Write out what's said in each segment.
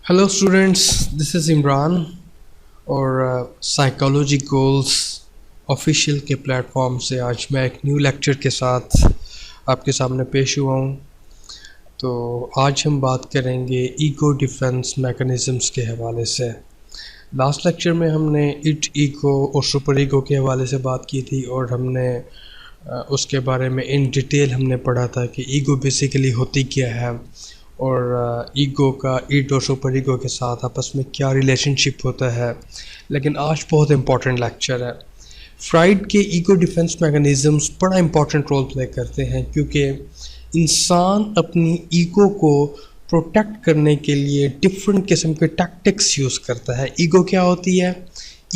Hello students, this is Imran और psychology goals official के platform से आज मैं एक न्यू लेक्चर के साथ आपके सामने पेश हुआ हूँ। तो आज हम बात करेंगे ईगो डिफेंस मैकेनिज़म्स के हवाले से। लास्ट लेक्चर में हमने इट ईगो और सुपर ईगो के हवाले से बात की थी और हमने उसके बारे में इन डिटेल हमने पढ़ा था कि ईगो बेसिकली होती क्या है और ईगो का ईट और सुपर ईगो के साथ आपस में क्या रिलेशनशिप होता है। लेकिन आज बहुत इम्पॉर्टेंट लेक्चर है। फ्राइड के ईगो डिफेंस मैकेनिज़म्स बड़ा इम्पॉर्टेंट रोल प्ले करते हैं क्योंकि इंसान अपनी ईगो को प्रोटेक्ट करने के लिए डिफरेंट किस्म के टैक्टिक्स यूज़ करता है। ईगो क्या होती है?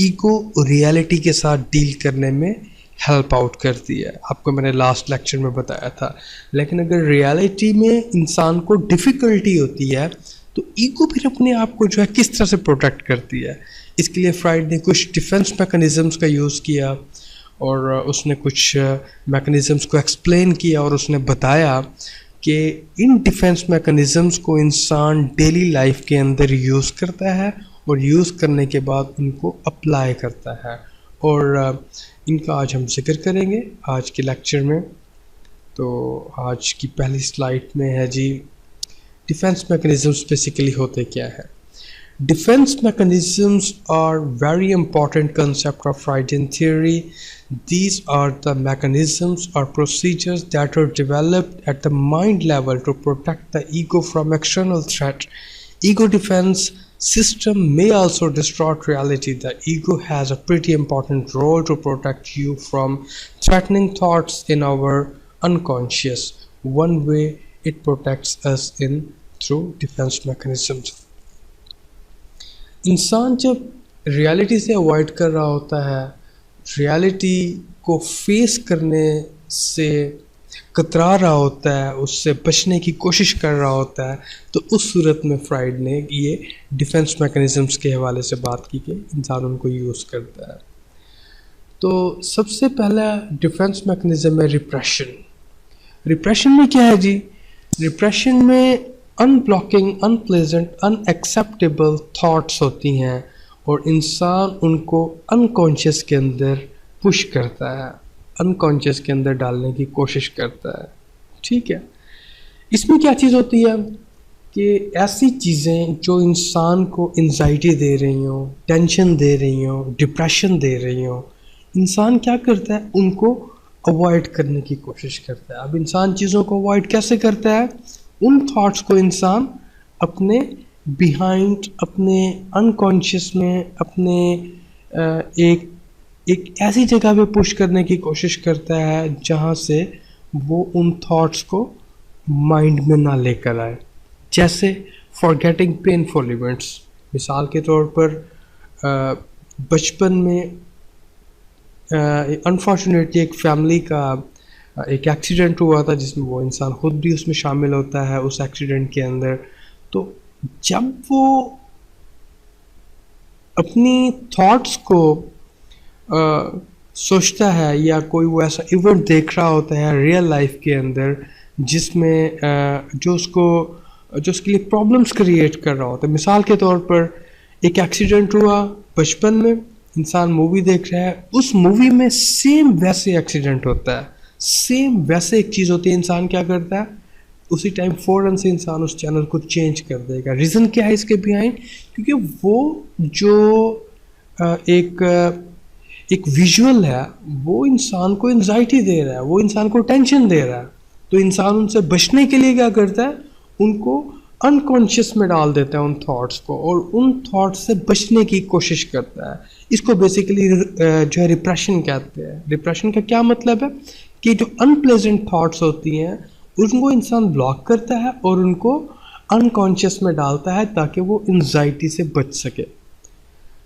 ईगो रियलिटी के साथ डील करने में हेल्प आउट करती है, आपको मैंने लास्ट लेक्चर में बताया था। लेकिन अगर रियलिटी में इंसान को डिफ़िकल्टी होती है तो ईगो फिर अपने आप को जो है किस तरह से प्रोटेक्ट करती है। इसके लिए फ्राइड ने कुछ डिफेंस मैकेनिज़म्स का यूज़ किया और उसने कुछ मैकेनिज़म्स को एक्सप्लेन किया और उसने बताया कि इन डिफेंस मैकेनिज़म्स को इंसान डेली लाइफ के अंदर यूज़ करता है और यूज़ करने के बाद उनको अप्लाई करता है और इनका आज हम जिक्र करेंगे आज के लेक्चर में। तो आज की पहली स्लाइड में है जी, डिफेंस मैकेनिज़म्स बेसिकली होते क्या है। Defence mechanisms are very important concept of Freudian theory. These are the mechanisms or procedures that are developed at the mind level to protect the ego from external threat. Ego defense system may also distort reality. The ego has a pretty important role to protect you from threatening thoughts in our unconscious. One way it protects us in through defense mechanisms. इंसान जब reality से avoid कर रहा होता है, reality को face करने से कतरा रहा होता है, उससे बचने की कोशिश कर रहा होता है, तो उस सूरत में फ्राइड ने ये डिफेंस मैकेनिज़म्स के हवाले से बात की कि इंसान उनको यूज़ करता है। तो सबसे पहला डिफेंस मैकेनिज़्म है रिप्रेशन। रिप्रेशन में क्या है जी? रिप्रेशन में अनब्लॉकिंग, अनप्लेजेंट, अनएक्सेप्टेबल थॉट्स होती हैं और इंसान उनको अनकॉन्शियस के अंदर पुश करता है, अनकॉन्शियस के अंदर डालने की कोशिश करता है। ठीक है, इसमें क्या चीज़ होती है कि ऐसी चीज़ें जो इंसान को एंजाइटी दे रही हों, टेंशन दे रही हों, डिप्रेशन दे रही हों, इंसान क्या करता है? उनको अवॉइड करने की कोशिश करता है। अब इंसान चीज़ों को अवॉइड कैसे करता है? उन थॉट्स को इंसान अपने बिहाइंड, अपने अनकॉन्शियस में, अपने एक ऐसी जगह पे पुश करने की कोशिश करता है जहाँ से वो उन थॉट्स को माइंड में ना लेकर आए। जैसे फॉरगेटिंग पेनफुल इवेंट्स। मिसाल के तौर पर बचपन में अनफॉर्चुनेटली एक फैमिली का एक एक्सीडेंट हुआ था जिसमें वो इंसान खुद भी उसमें शामिल होता है उस एक्सीडेंट के अंदर। तो जब वो अपनी थॉट्स को सोचता है या कोई वो ऐसा इवेंट देख रहा होता है रियल लाइफ के अंदर जिसमें जो उसके लिए प्रॉब्लम्स क्रिएट कर रहा होता है। मिसाल के तौर पर एक एक्सीडेंट हुआ बचपन में, इंसान मूवी देख रहा है, उस मूवी में सेम वैसे एक्सीडेंट होता है, सेम वैसे एक चीज़ होती है। इंसान क्या करता है? उसी टाइम फ़ौरन से इंसान उस चैनल को चेंज कर देगा। रीज़न क्या है इसके बिहाइंड? क्योंकि वो जो एक विजुअल है वो इंसान को एंजाइटी दे रहा है, वो इंसान को टेंशन दे रहा है। तो इंसान उनसे बचने के लिए क्या करता है? उनको अनकॉन्शियस में डाल देता है उन थॉट्स को और उन थॉट्स से बचने की कोशिश करता है। इसको बेसिकली जो है रिप्रेशन कहते हैं। रिप्रेशन का क्या मतलब है कि जो अनप्लेजेंट थॉट्स होती हैं उनको इंसान ब्लॉक करता है और उनको अनकॉन्शियस में डालता है ताकि वो एंजाइटी से बच सके।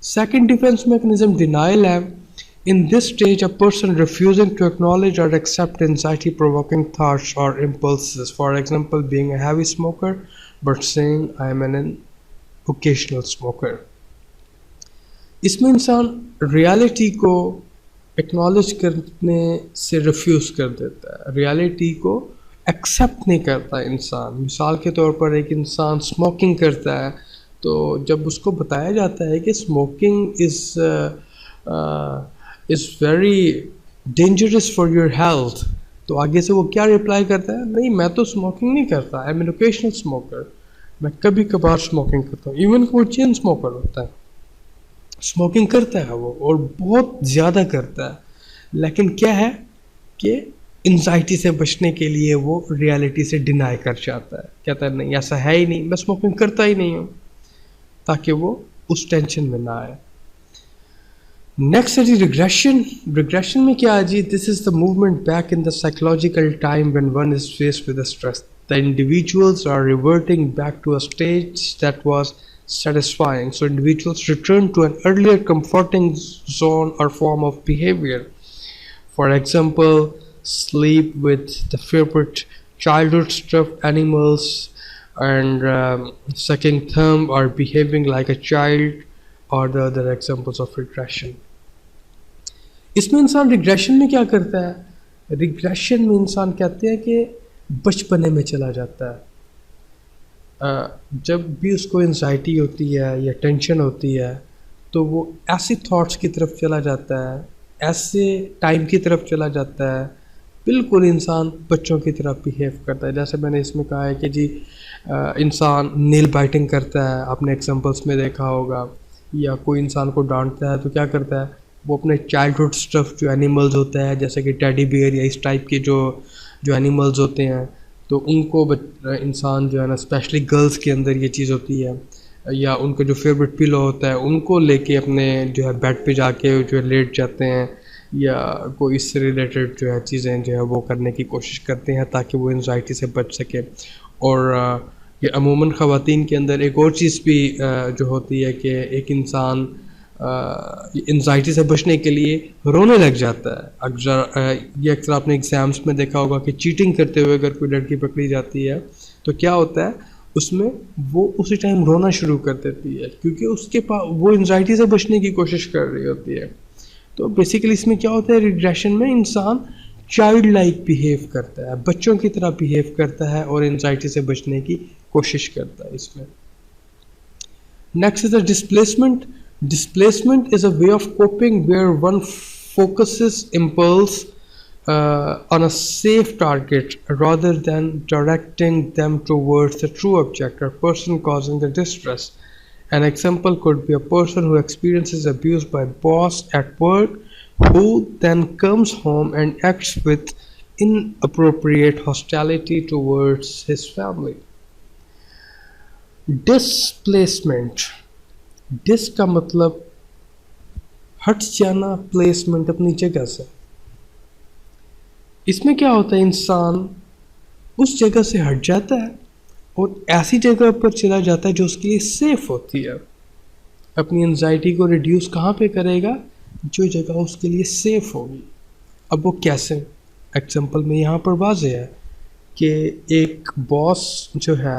सेकंड डिफेंस मैकेनिज्म डिनाइल है। In this stage, a person refusing to acknowledge or accept anxiety-provoking thoughts or impulses, for example, being a heavy smoker, but saying I am an occasional smoker. इसमें इंसान reality को acknowledge करने से refuse कर देता है, reality को accept नहीं करता इंसान। मिसाल के तौर पर एक इंसान स्मोकिंग करता है تو جب اس کو بتایا جاتا ہے کہ smoking is very dangerous for your health, تو آگے سے وہ کیا رپلائی کرتا ہے، نہیں میں تو اسموکنگ نہیں کرتا، آئی ایم این اوکیشنل اسموکر، میں کبھی کبھار اسموکنگ کرتا ہوں. ایون وہ چین اسموکر ہوتا ہے، اسموکنگ کرتا ہے وہ، اور بہت زیادہ کرتا ہے، لیکن کیا ہے کہ انزائٹی سے بچنے کے لیے وہ ریالٹی سے ڈینائی کر جاتا ہے، کہتا ہے نہیں ایسا ہے ہی نہیں، میں اسموکنگ کرتا ہی نہیں ہوں، تاکہ وہ اس ٹینشن میں نہ آئے. نیکسٹ ہے جی ریگریشن. ریگریشن میں کیا ہے جی، this is the movement back in the psychological time when one is faced with stress. The individuals are reverting back to a stage that was satisfying. So individuals return to an earlier comforting zone or form of behavior. For example, sleep with the favorite childhood stuffed animals, and sucking thumb, or behaving like a child, or the other examples of regression. اس میں انسان regression میں کیا کرتا ہے، regression میں انسان کہتے ہیں کہ بچپنے میں چلا جاتا ہے. جب بھی اس کو انزائٹی ہوتی ہے یا ٹینشن ہوتی ہے تو وہ ایسی تھاٹس کی طرف چلا جاتا ہے، ایسے ٹائم کی طرف چلا جاتا ہے، بالکل انسان بچوں کی طرف بیہیو کرتا ہے. جیسے میں نے اس میں کہا ہے کہ جی انسان نیل بائٹنگ کرتا ہے، آپ نے ایگزامپلس میں دیکھا ہوگا، یا کوئی انسان کو ڈانٹتا ہے تو کیا کرتا ہے، وہ اپنے چائلڈہڈ اسٹف جو اینیملز ہوتا ہے جیسے کہ ٹیڈی بیئر یا اس ٹائپ کے جو اینیملز ہوتے ہیں، تو ان کو انسان جو ہے نا، اسپیشلی گرلس کے اندر یہ چیز ہوتی ہے، یا ان کا جو فیوریٹ پلو ہوتا ہے ان کو لے کے اپنے جو ہے بیڈ پہ جا کے جو ہے لیٹ جاتے ہیں، یا کوئی اس سے ریلیٹڈ جو ہے چیزیں جو ہے وہ کرنے کی کوشش کرتے ہیں تاکہ وہ انزائٹی سے بچ سکے. اور یہ عموماً خواتین کے اندر ایک اور چیز بھی جو ہوتی ہے کہ ایک انسان انزائٹی سے بچنے کے لیے رونے لگ جاتا ہے. یہ اکثر آپ نے ایگزامس میں دیکھا ہوگا کہ چیٹنگ کرتے ہوئے اگر کوئی لڑکی پکڑی جاتی ہے تو کیا ہوتا ہے، اس میں وہ اسی ٹائم رونا شروع کر دیتی ہے، کیونکہ اس کے پاس وہ انزائٹی سے بچنے کی کوشش کر رہی ہوتی ہے. تو بیسیکلی اس میں کیا ہوتا ہے، ریگریشن میں انسان چائلڈ لائک بیہیو کرتا ہے، بچوں کی طرح بیہیو کرتا ہے اور انزائٹی سے بچنے کی کوشش کرتا ہے. اس میں next is the displacement. Displacement is a way of coping where one focuses impulse on a safe target rather than directing them towards the true object or person causing the distress. An example could be a person who experiences abuse by boss at work, who then comes home and acts with inappropriate hostility towards his family. Displacement. ڈس کا مطلب ہٹ جانا، placement اپنی جگہ سے. اس میں کیا ہوتا ہے، انسان اس جگہ سے ہٹ جاتا ہے اور ایسی جگہ پر چلا جاتا ہے جو اس کے لیے سیف ہوتی ہے. اپنی انزائٹی کو ریڈیوس کہاں پہ کرے گا، جو جگہ اس کے لیے سیف ہوگی. اب وہ کیسے، ایگزامپل میں یہاں پر واضح ہے کہ ایک باس جو ہے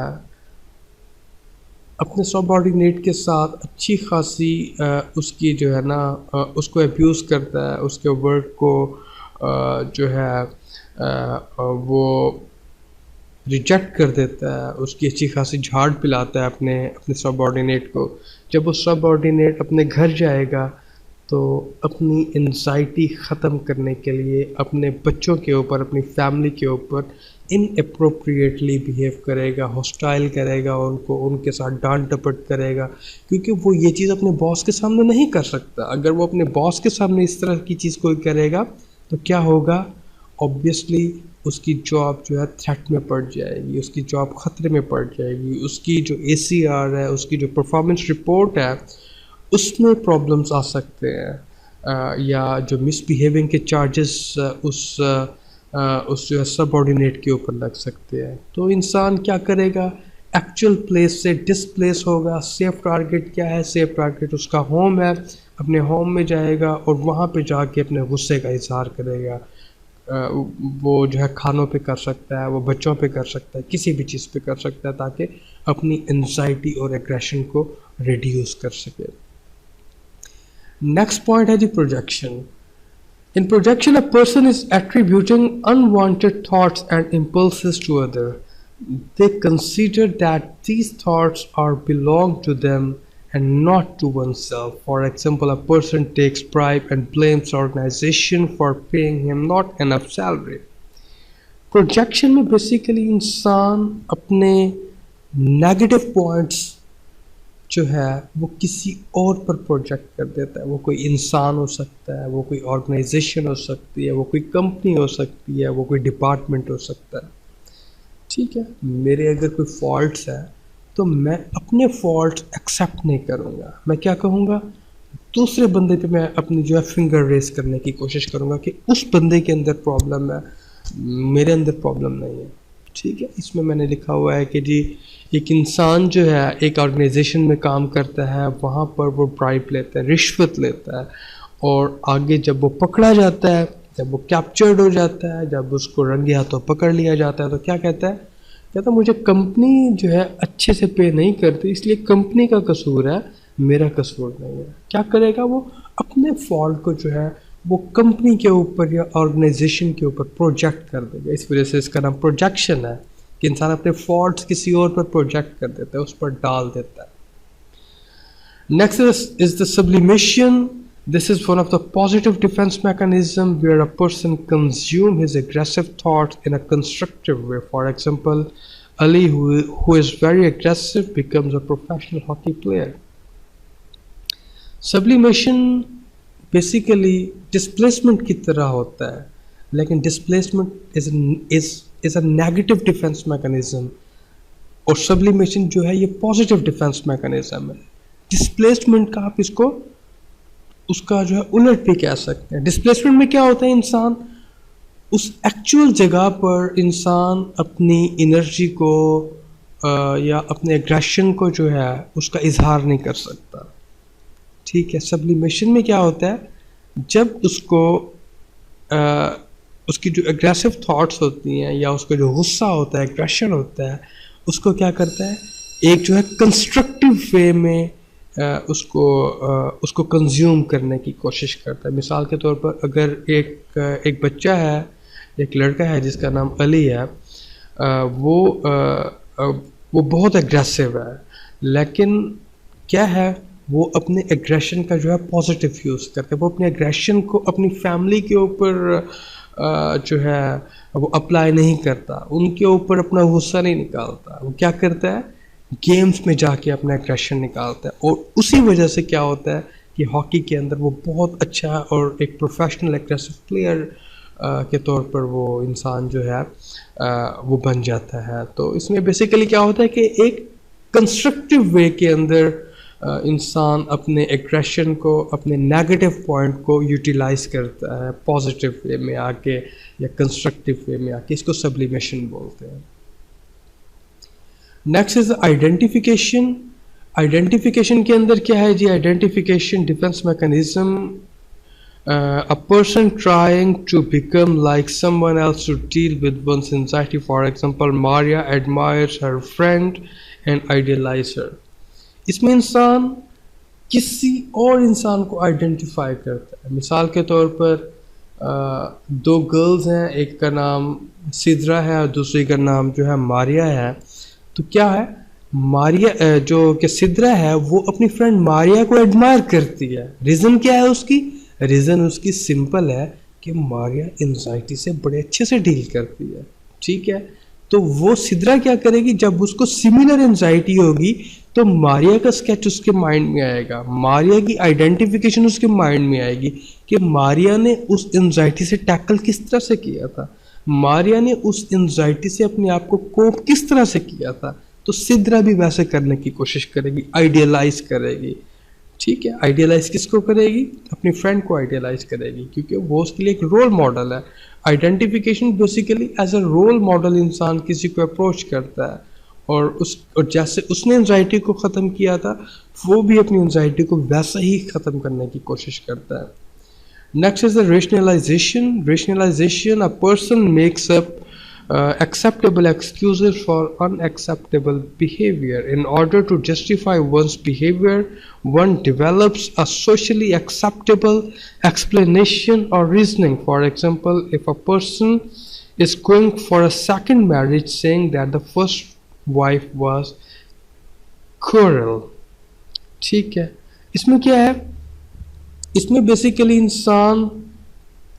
اپنے سب آرڈینیٹ کے ساتھ اچھی خاصی اس کی جو ہے نا اس کو ابیوز کرتا ہے، اس کے ورک کو جو ہے وہ ریجیکٹ کر دیتا ہے، اس کی اچھی خاصی جھاڑ پلاتا ہے اپنے سب آرڈینیٹ کو. جب وہ سب آرڈینیٹ اپنے گھر جائے گا تو اپنی انزائٹی ختم کرنے کے لیے اپنے بچوں کے اوپر، اپنی فیملی کے اوپر ان اپروپریٹلی بیہیو کرے گا، ہاسٹائل کرے گا، ان کے ساتھ ڈانٹ ڈپٹ کرے گا، کیونکہ وہ یہ چیز اپنے باس کے سامنے نہیں کر سکتا. اگر وہ اپنے باس کے سامنے اس طرح کی چیز کوئی کرے گا تو کیا ہوگا، اوبویسلی اس کی جاب جو ہے تھریٹ میں پڑ جائے گی، اس کی جاب خطرے میں پڑ جائے گی، اس کی جو ACR ہے، اس کی جو پرفارمنس رپورٹ ہے، اس میں پرابلمس آ سکتے ہیں، یا جو مس بیہیونگ کے چارجز اس جو ہے سب آرڈینیٹ کے اوپر لگ سکتے ہیں. تو انسان کیا کرے گا، ایکچوئل پلیس سے ڈسپلیس ہوگا. سیف ٹارگیٹ کیا ہے، سیف ٹارگیٹ اس کا ہوم ہے، اپنے ہوم میں جائے گا اور وہاں پہ جا کے اپنے غصے کا اظہار کرے گا. وہ جو ہے کھانوں پہ کر سکتا ہے، وہ بچوں پہ کر سکتا ہے، کسی بھی چیز پہ کر سکتا ہے تاکہ اپنی انزائٹی اور ایگریشن کو ریڈیوس کر سکے. نیکسٹ پوائنٹ ہے جی projection. In projection, a person is attributing unwanted thoughts and impulses to others. They consider that these thoughts are belong to them and not to oneself. For example, a person takes bribe and blames organization for paying him not enough salary. Projection में basically इंसान अपने negative points जो है वो किसी और पर project कर देता है. वो कोई इंसान हो सकता है, वो कोई ऑर्गेनाइजेशन हो सकती है, वो कोई कंपनी हो सकती है, वो कोई डिपार्टमेंट हो सकता है. ठीक है, मेरे अगर कोई फॉल्ट्स है तो मैं अपने फॉल्ट्स एक्सेप्ट नहीं करूँगा. मैं क्या कहूँगा, दूसरे बंदे पे मैं अपनी जो है फिंगर रेस करने की कोशिश करूँगा कि उस बंदे के अंदर प्रॉब्लम है, मेरे अंदर प्रॉब्लम नहीं है. ठीक है, इसमें मैंने लिखा हुआ है कि जी एक इंसान जो है एक ऑर्गेनाइजेशन में काम करता है, वहाँ पर वो ब्राइब लेता है, रिश्वत लेता है, और आगे जब वो पकड़ा जाता है, जब वो कैप्चर्ड हो जाता है, जब उसको रंगे हाथों पकड़ लिया जाता है, तो क्या कहता है, कहता मुझे कंपनी जो है अच्छे से पे नहीं करती, इसलिए कंपनी का कसूर है, मेरा कसूर नहीं है. क्या करेगा, वो अपने फॉल्ट को जो है वो कंपनी के ऊपर या ऑर्गेनाइजेशन के ऊपर प्रोजेक्ट कर देगा. इस वजह से इसका नाम प्रोजेक्शन है कि इंसान अपने फॉल्ट्स किसी और पर प्रोजेक्ट कर देता है, उस पर डाल देता है. Next is the sublimation. This is one of the positive defense mechanism where a person consume his aggressive thoughts in a constructive way. For example, Ali, who is very aggressive, becomes a professional hockey player. Sublimation basically displacement की तरह होता है, लेकिन displacement is a negative defense mechanism, और sublimation जो है ये positive defense mechanism है. Displacement का आप इसको उसका जो है उलट भी कह सकते हैं. डिस्प्लेसमेंट में क्या होता है, इंसान उस एक्चुअल जगह पर इंसान अपनी एनर्जी को या अपने एग्रेशन को जो है उसका इजहार नहीं कर सकता. ठीक है, सब्लिमेशन में क्या होता है, जब उसको उसकी जो एग्रेसिव थॉट्स होती हैं या उसका जो गुस्सा होता है, एग्रेशन होता है, उसको क्या करता है, एक जो है कंस्ट्रक्टिव वे में उसको कंज्यूम करने की कोशिश करता है. मिसाल के तौर पर अगर एक बच्चा है, एक लड़का है जिसका नाम अली है, वो बहुत एग्रेसिव है, लेकिन क्या है, वो अपने एग्रेशन का जो है पॉजिटिव यूज़ करता है. वो अपने एग्रेशन को अपनी फैमिली के ऊपर जो है वो अप्लाई नहीं करता, उनके ऊपर अपना गुस्सा नहीं निकालता. वो क्या करता है, गेम्स में जाके अपना एग्रेशन निकालता है. और उसी वजह से क्या होता है कि हॉकी के अंदर वो बहुत अच्छा और एक प्रोफेशनल एग्रेसिव प्लेयर के तौर पर वो इंसान जो है वो बन जाता है. तो इसमें बेसिकली क्या होता है कि एक कंस्ट्रक्टिव वे के अंदर इंसान अपने एग्रेशन को, अपने नेगेटिव पॉइंट को यूटिलाइज करता है पॉजिटिव वे में आके या कंस्ट्रक्टिव वे में आके. इसको सब्लिमेशन बोलते हैं. Next is identification. आइडेंटिफिकेशन के अंदर क्या है जी, identification defence mechanism. A person trying to become like someone else to deal with one's anxiety. For example, Maria admires her friend and idealizes her. इसमें इंसान किसी और इंसान को आइडेंटिफाई करता है. मिसाल के तौर पर दो गर्ल्स हैं, एक का नाम सिद्रा है और दूसरी का नाम जो है मारिया है. तो क्या है, मारिया जो कि सिद्रा है वो अपनी फ्रेंड मारिया को एडमायर करती है. रीज़न क्या है उसकी, रीज़न उसकी सिंपल है कि मारिया एंजाइटी से बड़े अच्छे से डील करती है. ठीक है, तो वो सिद्रा क्या करेगी, जब उसको सिमिलर एंजाइटी होगी तो मारिया का स्केच उसके माइंड में आएगा, मारिया की आइडेंटिफिकेशन उसके माइंड में आएगी कि मारिया ने उस एंजाइटी से टैकल किस तरह से किया था, मारिया ने उस एंजाइटी से अपने आप को कोप किस तरह से किया था. तो सिद्रा भी वैसे करने की कोशिश करेगी, आइडियलाइज करेगी. ठीक है, आइडियलाइज किसको करेगी, अपनी फ्रेंड को आइडियलाइज करेगी, क्योंकि वो उसके लिए एक रोल मॉडल है. Identification basically as a role model इंसान किसी को अप्रोच करता है, और जैसे उसने एंजाइटी को ख़त्म किया था वो भी अपनी एंजाइटी को वैसा ही ख़त्म करने की कोशिश करता है. Next is the rationalization. Rationalization, a person makes up acceptable excuses for unacceptable behavior. In order to justify one's behavior, one develops a socially acceptable explanation or reasoning. For example, if a person is going for a second marriage, saying that the first wife was cruel. ठीक है, इसमें क्या है, इसमें basically इंसान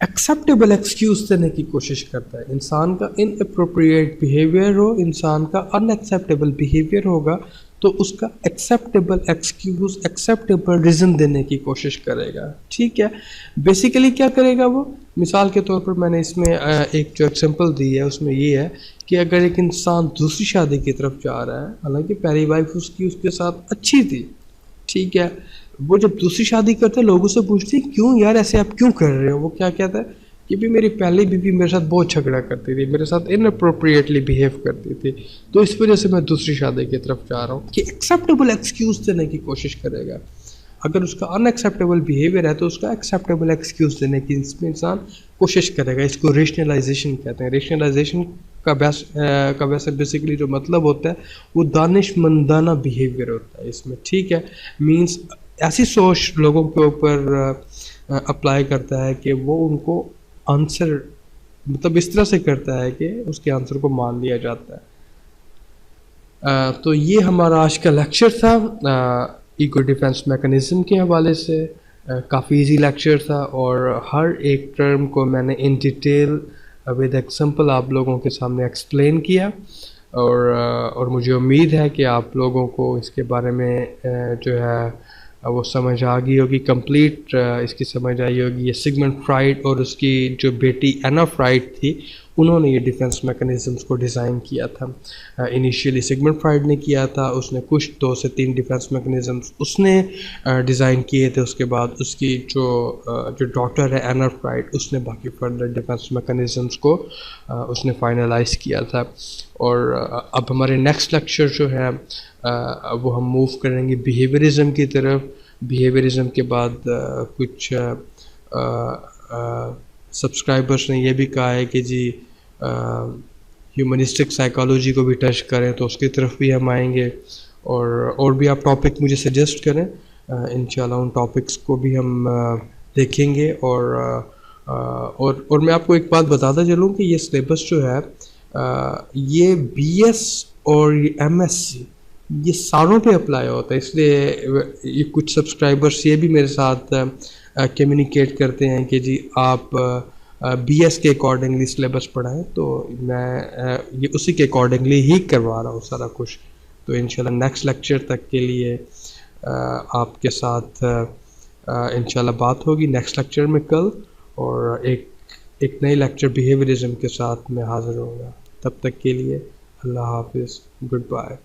acceptable excuse देने की कोशिश करता है. इंसान का इनअप्रोप्रिएट बिहेवियर हो, इंसान का अनएक्सेप्टेबल बिहेवियर होगा, तो उसका एक्सेप्टेबल एक्सक्यूज, एक्सेप्टेबल रीज़न देने की कोशिश करेगा. ठीक है, बेसिकली क्या करेगा वो, मिसाल के तौर पर मैंने इसमें एक जो एग्जांपल दी है उसमें ये है कि अगर एक इंसान दूसरी शादी की तरफ जा रहा है, हालांकि पहली वाइफ उसकी उसके साथ अच्छी थी, ठीक है, वो जब दूसरी शादी करते लोगों से पूछते हैं क्यों यार ऐसे आप क्यों कर रहे हो, वो क्या कहता है कि भी मेरी पहली बीवी मेरे साथ बहुत झगड़ा करती थी, मेरे साथ इनअप्रोप्रिएटली बिहेव करती थी, तो इस वजह से मैं दूसरी शादी की तरफ जा रहा हूँ. कि एक्सेप्टेबल एक्सक्यूज देने की कोशिश करेगा. अगर उसका अनएक्सेप्टेबल बिहेवियर है तो उसका एक्सेप्टेबल एक्सक्यूज देने की इसमें इंसान कोशिश करेगा. इसको रेशनलाइजेशन कहते हैं. रेशनलाइजेशन का वैसे बेसिकली जो मतलब होता है वो दानिशमंदाना बिहेवियर होता है इसमें. ठीक है, मीन्स ऐसी सोच लोगों के ऊपर अप्लाई करता है कि वो उनको आंसर मतलब इस तरह से करता है कि उसके आंसर को मान लिया जाता है. तो ये हमारा आज का लेक्चर था ईगो डिफेंस मैकेनिज़्म के हवाले से. काफ़ी इजी लेक्चर था और हर एक टर्म को मैंने इन डिटेल विद एग्जांपल आप लोगों के सामने एक्सप्लेन किया. और मुझे उम्मीद है कि आप लोगों को इसके बारे में जो है वो समझ आ गई होगी, कंप्लीट इसकी समझ आई होगी. ये सिगमंड फ्राइड और उसकी जो बेटी एना फ्राइड थी, उन्होंने ये डिफेंस मैकेनिज़म्स को डिज़ाइन किया था. इनिशियली सिगमंड फ्राइड ने किया था, उसने कुछ 2 से 3 डिफेंस मैकेनिज़म्स उसने डिज़ाइन किए थे. उसके बाद उसकी जो डॉटर है एना फ्राइड, उसने बाकी फर्दर डिफेंस मैकेनिज़म्स को उसने फाइनलाइज किया था. और अब हमारे नेक्स्ट लेक्चर जो है वो हम मूव करेंगे बिहेवियरिज़म की तरफ. बिहेवियरिज़म के बाद कुछ सब्सक्राइबर्स ने ये भी कहा है कि जी ह्यूमनिस्टिक साइकोलॉजी को भी टच करें, तो उसकी तरफ भी हम आएंगे. और भी आप टॉपिक मुझे सजेस्ट करें, इंशाल्लाह उन टॉपिक्स को भी हम देखेंगे. और मैं आपको एक बात बताता चलूँ कि ये सिलेबस जो है ये BS और ये MSc ये सारों पे अप्लाई होता है. इसलिए ये कुछ सब्सक्राइबर्स ये भी मेरे साथ कम्युनिकेट करते हैं कि जी आप BS के अकॉर्डिंगली सिलेबस पढ़ाएं, तो मैं ये उसी के अकॉर्डिंगली ही करवा रहा हूँ सारा कुछ. तो इंशाल्लाह नेक्स्ट लेक्चर तक के लिए आपके साथ इंशाल्लाह बात होगी नेक्स्ट लेक्चर में कल. और एक नई लेक्चर बिहेवियरिज्म के साथ मैं हाज़िर होऊंगा. तब तक के लिए अल्लाह हाफिज़, गुड बाय.